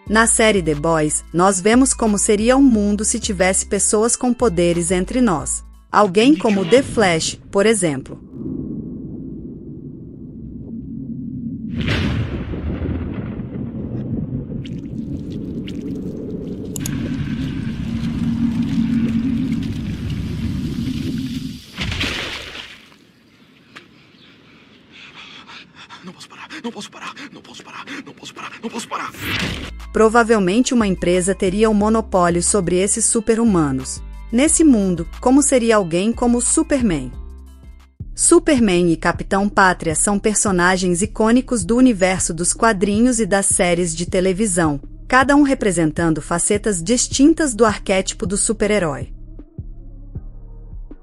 Na série The Boys, nós vemos como seria um mundo se tivesse pessoas com poderes entre nós. Alguém como The Flash, por exemplo. Não posso parar, não posso parar, não posso parar, não posso parar, não posso parar. Provavelmente uma empresa teria um monopólio sobre esses super-humanos. Nesse mundo, como seria alguém como Superman? Superman e Capitão Pátria são personagens icônicos do universo dos quadrinhos e das séries de televisão, cada um representando facetas distintas do arquétipo do super-herói.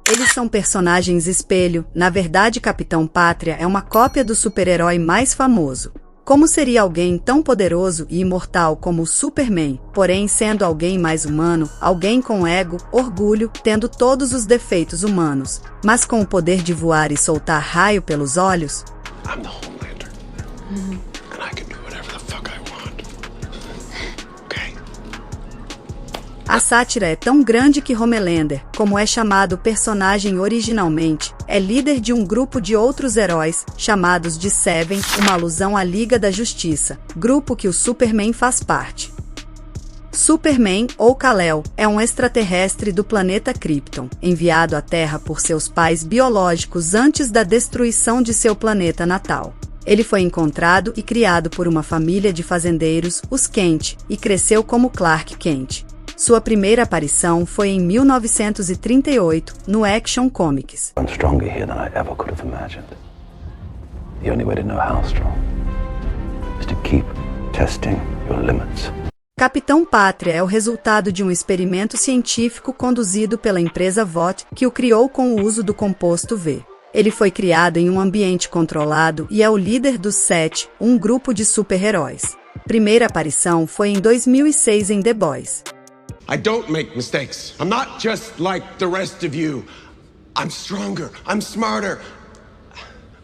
Eles são personagens espelho, na verdade Capitão Pátria é uma cópia do super-herói mais famoso. Como seria alguém tão poderoso e imortal como o Superman, porém sendo alguém mais humano, alguém com ego, orgulho, tendo todos os defeitos humanos, mas com o poder de voar e soltar raio pelos olhos? I'm the Homelander. And I can do whatever the fuck I want. Okay? A sátira é tão grande que Homelander, como é chamado o personagem originalmente, é líder de um grupo de outros heróis, chamados de Seven, uma alusão à Liga da Justiça, grupo que o Superman faz parte. Superman, ou Kal-El, é um extraterrestre do planeta Krypton, enviado à Terra por seus pais biológicos antes da destruição de seu planeta natal. Ele foi encontrado e criado por uma família de fazendeiros, os Kent, e cresceu como Clark Kent. Sua primeira aparição foi em 1938, no Action Comics. I'm stronger here than I ever could have imagined. The only way to know how strong is to keep testing your limits. Capitão Pátria é o resultado de um experimento científico conduzido pela empresa Vought, que o criou com o uso do composto V. Ele foi criado em um ambiente controlado e é o líder dos Sete, um grupo de super-heróis. Primeira aparição foi em 2006 em The Boys. I don't make mistakes. I'm not just like the rest of you. I'm stronger. I'm smarter.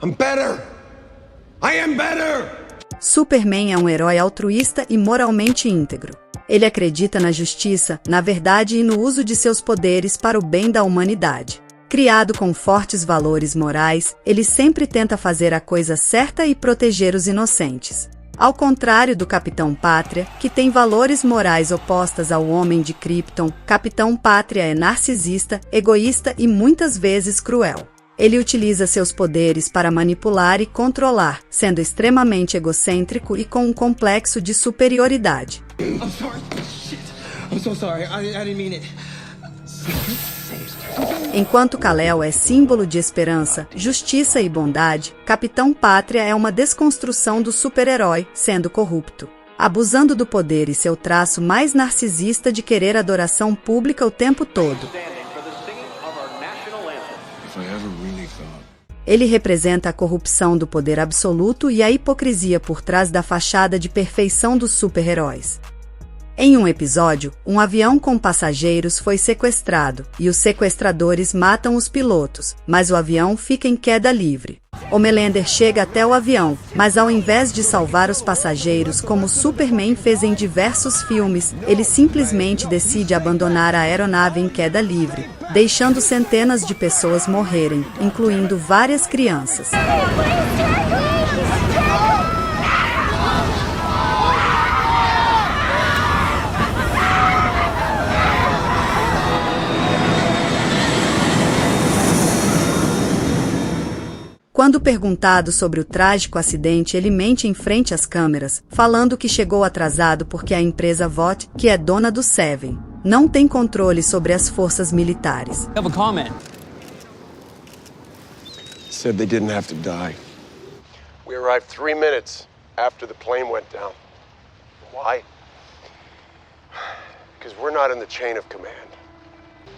I'm better. I am better. Superman é um herói altruísta e moralmente íntegro. Ele acredita na justiça, na verdade e no uso de seus poderes para o bem da humanidade. Criado com fortes valores morais, ele sempre tenta fazer a coisa certa e proteger os inocentes. Ao contrário do Capitão Pátria, que tem valores morais opostos ao homem de Krypton, Capitão Pátria é narcisista, egoísta e muitas vezes cruel. Ele utiliza seus poderes para manipular e controlar, sendo extremamente egocêntrico e com um complexo de superioridade. I'm sorry. Shit. I'm so sorry. I didn't mean it. Enquanto Kal-El é símbolo de esperança, justiça e bondade, Capitão Pátria é uma desconstrução do super-herói, sendo corrupto, abusando do poder e seu traço mais narcisista de querer adoração pública o tempo todo. Ele representa a corrupção do poder absoluto e a hipocrisia por trás da fachada de perfeição dos super-heróis. Em um episódio, um avião com passageiros foi sequestrado, e os sequestradores matam os pilotos, mas o avião fica em queda livre. Homelander chega até o avião, mas ao invés de salvar os passageiros como Superman fez em diversos filmes, ele simplesmente decide abandonar a aeronave em queda livre, deixando centenas de pessoas morrerem, incluindo várias crianças. Quando perguntado sobre o trágico acidente, ele mente em frente às câmeras, falando que chegou atrasado porque a empresa Vought, que é dona do Seven, não tem controle sobre as forças militares. Have a comment. Said they didn't have to die. We arrived 3 minutes after the plane went down. Why? Because we're not in the chain of command.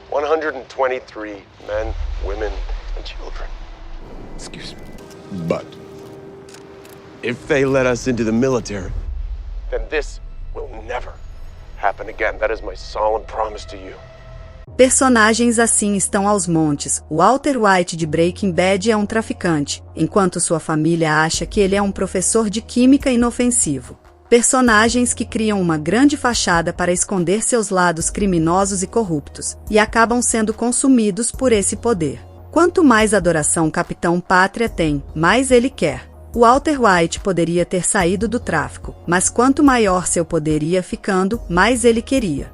123 men, women, and children. Excuse me. But if they let us into the military, then this will never happen again. That is my solemn promise to you. Personagens assim estão aos montes. Walter White de Breaking Bad é um traficante, enquanto sua família acha que ele é um professor de química inofensivo. Personagens que criam uma grande fachada para esconder seus lados criminosos e corruptos, e acabam sendo consumidos por esse poder. Quanto mais adoração Capitão Pátria tem, mais ele quer. Walter White poderia ter saído do tráfico, mas quanto maior seu poder ia ficando, mais ele queria.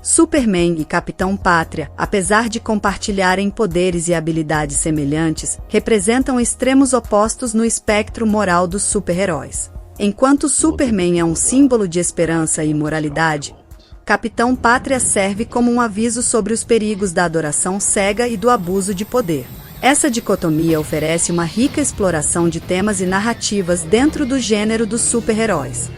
Superman e Capitão Pátria, apesar de compartilharem poderes e habilidades semelhantes, representam extremos opostos no espectro moral dos super-heróis. Enquanto Superman é um símbolo de esperança e moralidade, Capitão Pátria serve como um aviso sobre os perigos da adoração cega e do abuso de poder. Essa dicotomia oferece uma rica exploração de temas e narrativas dentro do gênero dos super-heróis.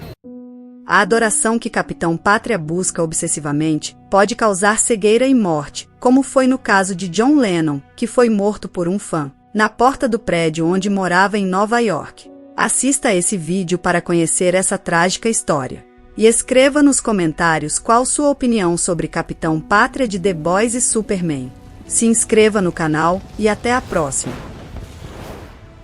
A adoração que Capitão Pátria busca obsessivamente pode causar cegueira e morte, como foi no caso de John Lennon, que foi morto por um fã, na porta do prédio onde morava em Nova York. Assista a esse vídeo para conhecer essa trágica história. E escreva nos comentários qual sua opinião sobre Capitão Pátria de The Boys e Superman. Se inscreva no canal e até a próxima!